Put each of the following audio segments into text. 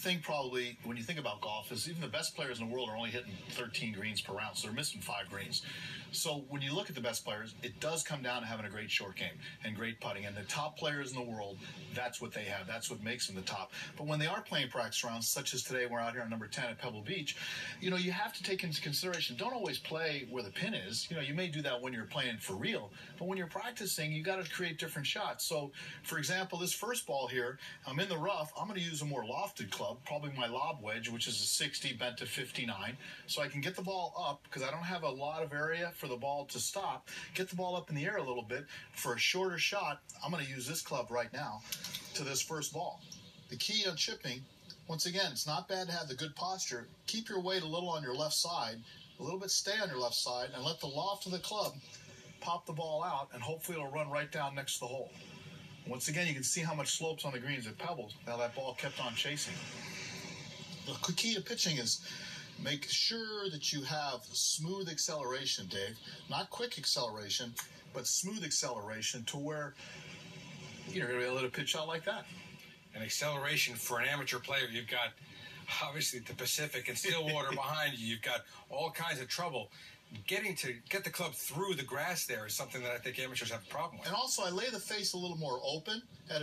thing probably when you think about golf is even the best players in the world are only hitting 13 greens per round, so they're missing 5 greens. So when you look at the best players, it does come down to having a great short game and great putting. And the top players in the world, that's what they have. That's what makes them the top. But when they are playing practice rounds, such as today, we're out here on number 10 at Pebble Beach, you know, you have to take into consideration, don't always play where the pin is. You know, you may do that when you're playing for real, but when you're practicing, you got to create different shots. So, for example, this first ball here, I'm in the rough. I'm going to use a more lofted club, probably my lob wedge, which is a 60 bent to 59, so I can get the ball up because I don't have a lot of area for the ball to stop. Get the ball up in the air a little bit. For a shorter shot, I'm going to use this club right now to this first ball. The key on chipping, once again, it's not bad to have the good posture. Keep your weight a little on your left side, a little bit stay on your left side, and let the loft of the club pop the ball out, and hopefully it'll run right down next to the hole. Once again, you can see how much slopes on the greens at Pebbles. Now that ball kept on chasing. The key to pitching is make sure that you have smooth acceleration, Dave. Not quick acceleration, but smooth acceleration to where you're going to be able to pitch out like that. An acceleration for an amateur player, you've got obviously the Pacific and Stillwater behind you. You've got all kinds of trouble. Getting to get the club through the grass there is something that I think amateurs have a problem with. And also, I lay the face a little more open at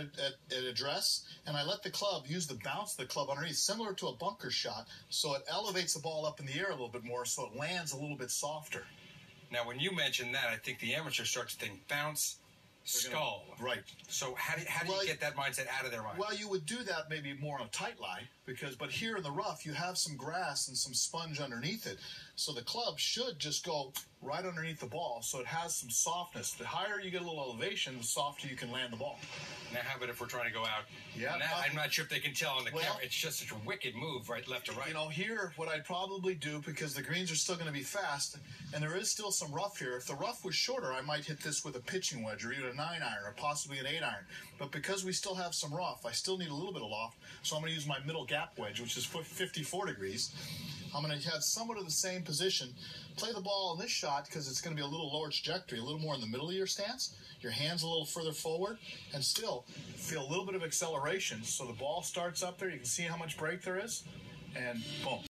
address, and I let the club use the bounce of the club underneath, similar to a bunker shot, so it elevates the ball up in the air a little bit more, so it lands a little bit softer. Now, when you mention that, I think the amateur starts to think bounce, skull. Right. So how do you get that mindset out of their mind? Well, you would do that maybe more on a tight lie, but here in the rough, you have some grass and some sponge underneath it. So the club should just go right underneath the ball, so it has some softness. The higher you get a little elevation, the softer you can land the ball. Now, how about if we're trying to go out? Yeah. I'm not sure if they can tell on the camera. It's just such a wicked move, right, left to right. You know, here, what I'd probably do, because the greens are still going to be fast, and there is still some rough here. If the rough was shorter, I might hit this with a pitching wedge, or even a 9-iron, or possibly an 8-iron. But because we still have some rough, I still need a little bit of loft, so I'm going to use my middle gap wedge, which is 54 degrees. I'm going to have somewhat of the same position. Play the ball in this shot because it's going to be a little lower trajectory, a little more in the middle of your stance. Your hands a little further forward, and still feel a little bit of acceleration. So the ball starts up there. You can see how much break there is, and boom.